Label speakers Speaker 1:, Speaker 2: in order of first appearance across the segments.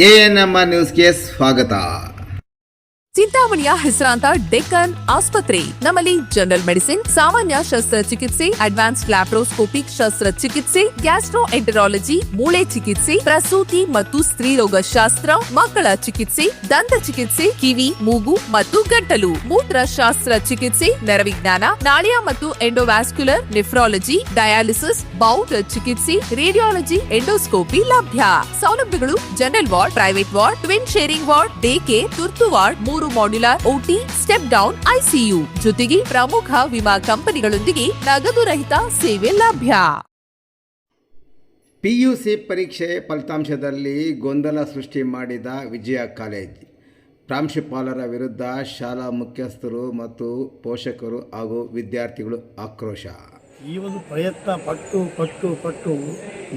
Speaker 1: ANM ನ್ಯೂಸ್ಗೆ ಸ್ವಾಗತ.
Speaker 2: ಚಿಂತಾಮಣಿಯ ಹೆಸರಾಂತ ಡೆಕ್ಕನ್ ಆಸ್ಪತ್ರೆ. ನಮ್ಮಲ್ಲಿ ಜನರಲ್ ಮೆಡಿಸಿನ್, ಸಾಮಾನ್ಯ ಶಸ್ತ್ರಚಿಕಿತ್ಸೆ, ಅಡ್ವಾನ್ಸ್ಡ್ ಲ್ಯಾಪ್ರೋಸ್ಕೋಪಿಕ್ ಶಸ್ತ್ರಚಿಕಿತ್ಸೆ, ಗ್ಯಾಸ್ಟ್ರೋಎಂಟರಾಲಜಿ, ಮೂಳೆ ಚಿಕಿತ್ಸೆ, ಪ್ರಸೂತಿ ಮತ್ತು ಸ್ತ್ರೀರೋಗ ಶಾಸ್ತ್ರ, ಮಕ್ಕಳ ಚಿಕಿತ್ಸೆ, ದಂತ ಚಿಕಿತ್ಸೆ, ಕಿವಿ, ಮೂಗು ಮತ್ತು ಗಂಟಲು, ಮೂತ್ರಶಾಸ್ತ್ರ ಚಿಕಿತ್ಸೆ, ನರವಿಜ್ಞಾನ, ನಾಳಿಯ ಮತ್ತು ಎಂಡೋವ್ಯಾಸ್ಕ್ಯುಲರ್, ನೆಫ್ರಾಲಜಿ, ಡಯಾಲಿಸಿಸ್, ಬೌಲ್ ಚಿಕಿತ್ಸೆ, ರೇಡಿಯಾಲಜಿ, ಎಂಡೋಸ್ಕೋಪಿ ಲಭ್ಯ. ಸೌಲಭ್ಯಗಳು: general ward, private ward, twin sharing ward, day care, ತುರ್ತು ward, 3 modular OT, step down ICU, ಜೊತೆಗೆ ಪ್ರಮುಖ ವಿಮಾ ಕಂಪನಿಗಳೊಂದಿಗೆ ನಗದು ರಹಿತ ಸೇವೆ ಲಭ್ಯ.
Speaker 1: ಪಿಯುಸಿ ಪರೀಕ್ಷೆ ಫಲಿತಾಂಶದಲ್ಲಿ ಗೊಂದಲ ಸೃಷ್ಟಿ ಮಾಡಿದ ವಿಜಯ ಕಾಲೇಜ್. ಪ್ರಾಂಶುಪಾಲರ ವಿರುದ್ಧ ಶಾಲಾ ಮುಖ್ಯಸ್ಥರು ಮತ್ತು ಪೋಷಕರು ಹಾಗೂ ವಿದ್ಯಾರ್ಥಿಗಳು ಆಕ್ರೋಶ.
Speaker 3: ಈ ಒಂದು ಪ್ರಯತ್ನ ಪಟ್ಟು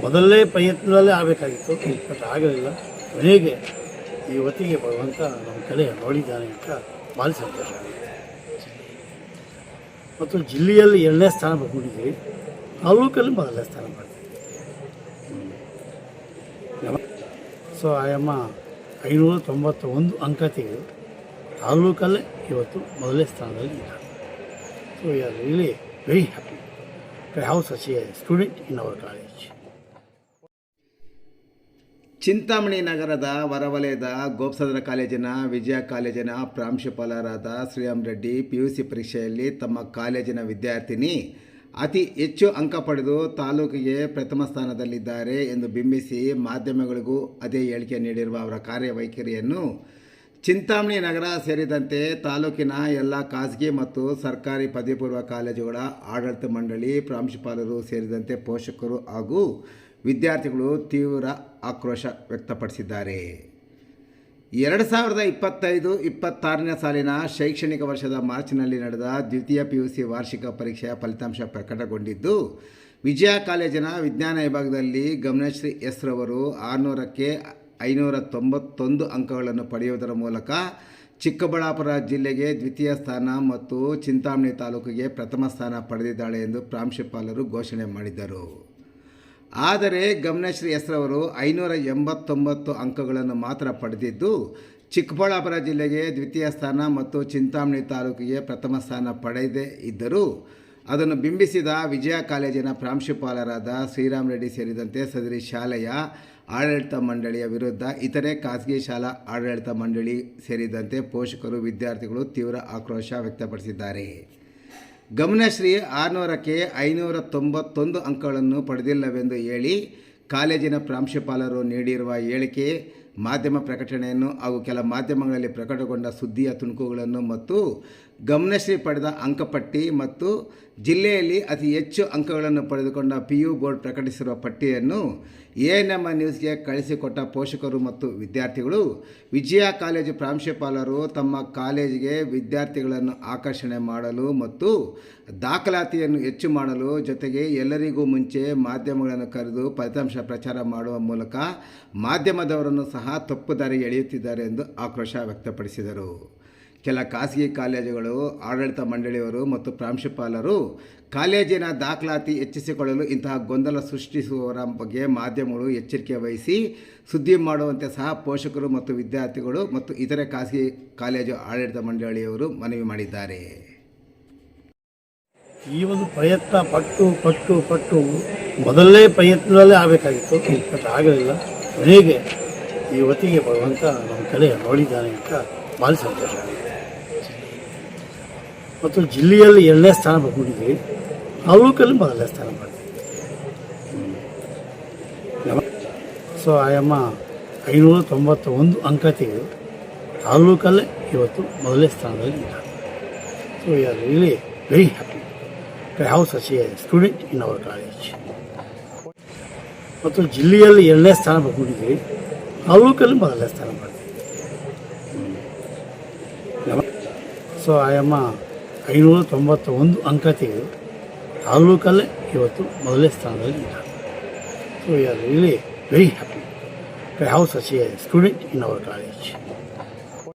Speaker 3: ಮೊದಲನೇ ಪ್ರಯತ್ನದಲ್ಲೇ ಆಗಬೇಕಾಗಿತ್ತು, ಬಟ್ ಆಗಲಿಲ್ಲ. ಕೊನೆಗೆ ಈ ಹೊತ್ತಿಗೆ ಭಗವಂತ ನಮ್ಮ ಕಡೆ ನೋಡಿದ್ದಾನೆ ಅಂತ ಭಾಳ ಸಂತೋಷ ಆಗುತ್ತೆ. ಮತ್ತು ಜಿಲ್ಲೆಯಲ್ಲಿ 2ನೇ ಸ್ಥಾನ ಪಡ್ಕೊಂಡಿದ್ದೀವಿ, ತಾಲೂಕಲ್ಲಿ ಮೊದಲನೇ ಸ್ಥಾನ ಮಾಡ್ತೀವಿ. ಸೊ ಆಯಮ್ಮ 591 ಅಂಕ ತೆಗೆದು ತಾಲೂಕಲ್ಲೇ ಇವತ್ತು ಮೊದಲನೇ ಸ್ಥಾನದಲ್ಲಿ ಇದ್ದಾರೆ. So we are really very happy to have such a student in our college.
Speaker 1: Chintamani ನಗರದ ಹೊರವಲಯದ ಗೋಪಸಂದ್ರ ಕಾಲೇಜಿನ ವಿಜಯ ಕಾಲೇಜಿನ ಪ್ರಾಂಶುಪಾಲರಾದ ಶ್ರೀರಾಮ್ ರೆಡ್ಡಿ ಪಿಯುಸಿ ಪರೀಕ್ಷೆಯಲ್ಲಿ ತಮ್ಮ ಕಾಲೇಜಿನ ವಿದ್ಯಾರ್ಥಿನಿ ಅತಿ ಹೆಚ್ಚು ಅಂಕ ಪಡೆದು ತಾಲೂಕಿಗೆ ಪ್ರಥಮ ಸ್ಥಾನದಲ್ಲಿದ್ದಾರೆ ಎಂದು ಬಿಂಬಿಸಿ ಮಾಧ್ಯಮಗಳಿಗೂ ಅದೇ ಹೇಳಿಕೆ ನೀಡಿರುವ ಅವರ ಕಾರ್ಯವೈಖರಿಯನ್ನು ಚಿಂತಾಮಣಿ ನಗರ ಸೇರಿದಂತೆ ತಾಲೂಕಿನ ಎಲ್ಲ ಖಾಸಗಿ ಮತ್ತು ಸರ್ಕಾರಿ ಪದವಿ ಪೂರ್ವ ಕಾಲೇಜುಗಳ ಆಡಳಿತ ಮಂಡಳಿ, ಪ್ರಾಂಶುಪಾಲರು ಸೇರಿದಂತೆ ಪೋಷಕರು ಹಾಗೂ ವಿದ್ಯಾರ್ಥಿಗಳು ತೀವ್ರ ಆಕ್ರೋಶ ವ್ಯಕ್ತಪಡಿಸಿದ್ದಾರೆ. 2025-26ನೇ ಸಾಲಿನ ಶೈಕ್ಷಣಿಕ ವರ್ಷದ ಮಾರ್ಚ್ನಲ್ಲಿ ನಡೆದ ದ್ವಿತೀಯ ಪಿಯುಸಿ ವಾರ್ಷಿಕ ಪರೀಕ್ಷೆಯ ಫಲಿತಾಂಶ ಪ್ರಕಟಗೊಂಡಿದ್ದು, ವಿಜಯ ಕಾಲೇಜಿನ ವಿಜ್ಞಾನ ವಿಭಾಗದಲ್ಲಿ ಗಮನಶ್ರೀ ಎಸ್ ರವರು 600ಕ್ಕೆ 591 ಅಂಕಗಳನ್ನು ಪಡೆಯುವುದರ ಮೂಲಕ ಚಿಕ್ಕಬಳ್ಳಾಪುರ ಜಿಲ್ಲೆಗೆ ದ್ವಿತೀಯ ಸ್ಥಾನ ಮತ್ತು ಚಿಂತಾಮಣಿ ತಾಲೂಕಿಗೆ ಪ್ರಥಮ ಸ್ಥಾನ ಪಡೆದಿದ್ದಾಳೆ ಎಂದು ಪ್ರಾಂಶುಪಾಲರು ಘೋಷಣೆ ಮಾಡಿದ್ದರು. ಆದರೆ ಗಮನಶ್ರೀ ಎಸ್ ರವರು 589 ಅಂಕಗಳನ್ನು ಮಾತ್ರ ಪಡೆದಿದ್ದು, ಚಿಕ್ಕಬಳ್ಳಾಪುರ ಜಿಲ್ಲೆಗೆ ದ್ವಿತೀಯ ಸ್ಥಾನ ಮತ್ತು ಚಿಂತಾಮಣಿ ತಾಲೂಕಿಗೆ ಪ್ರಥಮ ಸ್ಥಾನ ಪಡೆಯದೇ ಇದ್ದರೂ ಅದನ್ನು ಬಿಂಬಿಸಿದ ವಿಜಯ ಕಾಲೇಜಿನ ಪ್ರಾಂಶುಪಾಲರಾದ ಶ್ರೀರಾಮ್ ರೆಡ್ಡಿ ಸೇರಿದಂತೆ ಸದರಿ ಶಾಲೆಯ ಆಡಳಿತ ಮಂಡಳಿಯ ವಿರುದ್ಧ ಇತರೆ ಖಾಸಗಿ ಶಾಲಾ ಆಡಳಿತ ಮಂಡಳಿ ಸೇರಿದಂತೆ ಪೋಷಕರು, ವಿದ್ಯಾರ್ಥಿಗಳು ತೀವ್ರ ಆಕ್ರೋಶ ವ್ಯಕ್ತಪಡಿಸಿದ್ದಾರೆ. ಗಮನಶ್ರೀ 600ಕ್ಕೆ 591 ಅಂಕಗಳನ್ನು ಪಡೆದಿಲ್ಲವೆಂದು ಹೇಳಿ ಕಾಲೇಜಿನ ಪ್ರಾಂಶುಪಾಲರು ನೀಡಿರುವ ಹೇಳಿಕೆ, ಮಾಧ್ಯಮ ಪ್ರಕಟಣೆಯನ್ನು ಹಾಗೂ ಕೆಲ ಮಾಧ್ಯಮಗಳಲ್ಲಿ ಪ್ರಕಟಗೊಂಡ ಸುದ್ದಿಯ ತುಣುಕುಗಳನ್ನು ಮತ್ತು ಗಮನಶ್ರೀ ಪಡೆದ ಅಂಕಪಟ್ಟಿ ಮತ್ತು ಜಿಲ್ಲೆಯಲ್ಲಿ ಅತಿ ಹೆಚ್ಚು ಅಂಕಗಳನ್ನು ಪಡೆದುಕೊಂಡ PU ಬೋರ್ಡ್ ಪ್ರಕಟಿಸಿರುವ ಪಟ್ಟಿಯನ್ನು ಎಎನ್ಎಂ ನ್ಯೂಸ್ಗೆ ಕಳಿಸಿಕೊಟ್ಟ ಪೋಷಕರು ಮತ್ತು ವಿದ್ಯಾರ್ಥಿಗಳು, ವಿಜಯ ಕಾಲೇಜು ಪ್ರಾಂಶುಪಾಲರು ತಮ್ಮ ಕಾಲೇಜಿಗೆ ವಿದ್ಯಾರ್ಥಿಗಳನ್ನು ಆಕರ್ಷಣೆ ಮಾಡಲು ಮತ್ತು ದಾಖಲಾತಿಯನ್ನು ಹೆಚ್ಚು ಮಾಡಲು, ಜೊತೆಗೆ ಎಲ್ಲರಿಗೂ ಮುಂಚೆ ಮಾಧ್ಯಮಗಳನ್ನು ಕರೆದು ಫಲಿತಾಂಶ ಪ್ರಚಾರ ಮಾಡುವ ಮೂಲಕ ಮಾಧ್ಯಮದವರನ್ನು ಸಹ ತಪ್ಪು ದಾರಿ ಎಳೆಯುತ್ತಿದ್ದಾರೆ ಎಂದು ಆಕ್ರೋಶ ವ್ಯಕ್ತಪಡಿಸಿದರು. ಕೆಲ ಖಾಸಗಿ ಕಾಲೇಜುಗಳು ಆಡಳಿತ ಮಂಡಳಿಯವರು ಮತ್ತು ಪ್ರಾಂಶುಪಾಲರು ಕಾಲೇಜಿನ ದಾಖಲಾತಿ ಹೆಚ್ಚಿಸಿಕೊಳ್ಳಲು ಇಂತಹ ಗೊಂದಲ ಸೃಷ್ಟಿಸುವವರ ಬಗ್ಗೆ ಮಾಧ್ಯಮಗಳು ಎಚ್ಚರಿಕೆ ವಹಿಸಿ ಸುದ್ದಿ ಮಾಡುವಂತೆ ಸಹ ಪೋಷಕರು ಮತ್ತು ವಿದ್ಯಾರ್ಥಿಗಳು ಮತ್ತು ಇತರೆ ಖಾಸಗಿ ಕಾಲೇಜು ಆಡಳಿತ ಮಂಡಳಿಯವರು ಮನವಿ ಮಾಡಿದ್ದಾರೆ.
Speaker 3: ಈ ಒಂದು ಪ್ರಯತ್ನ ಪಟ್ಟು ಮೊದಲನೇ ಪ್ರಯತ್ನದಲ್ಲೇ ಆಗಬೇಕಾಗಿತ್ತು, ಬಟ್ ಆಗಲಿಲ್ಲ. ಕೊನೆಗೆ ಈ ಹೊತ್ತಿಗೆ ಭಗವಂತ ನಮ್ಮ ಕಡೆ ನೋಡಿದ್ದಾನೆ ಅಂತ ಭಾಳ ಸಂತೋಷ ಆಗುತ್ತೆ. ಮತ್ತು ಜಿಲ್ಲೆಯಲ್ಲಿ 2ನೇ ಸ್ಥಾನ ಪಡ್ಕೊಂಡಿದ್ದೀವಿ, ತಾಲೂಕಲ್ಲಿ ಮೊದಲನೇ ಸ್ಥಾನ ಮಾಡ್ತೀವಿ. ಸೊ ಆಯಮ್ಮ 591 ಅಂಕ ತೆಗೆದು ತಾಲೂಕಲ್ಲೇ ಇವತ್ತು ಮೊದಲನೇ ಸ್ಥಾನದಲ್ಲಿ ಇದ್ದಾರೆ. So we are really very happy to have such a student in our college. ಮತ್ತು ಜಿಲ್ಲೆಯಲ್ಲಿ 2ನೇ ಸ್ಥಾನ ಪಡ್ಕೊಂಡಿದ್ದೀವಿ, ತಾಲೂಕಲ್ಲಿ ಮೊದಲನೇ ಸ್ಥಾನ ಮಾಡ್ತೀವಿ. ಸೊ ಆಯಮ್ಮ 591 ಅಂಕ ತೆಗೆದು ತಾಲೂಕಲ್ಲೇ ಇವತ್ತು ಮೊದಲನೇ ಸ್ಥಾನದಲ್ಲಿ ಇದ್ದಾರೆ. So we are really very happy to have such a student in our college.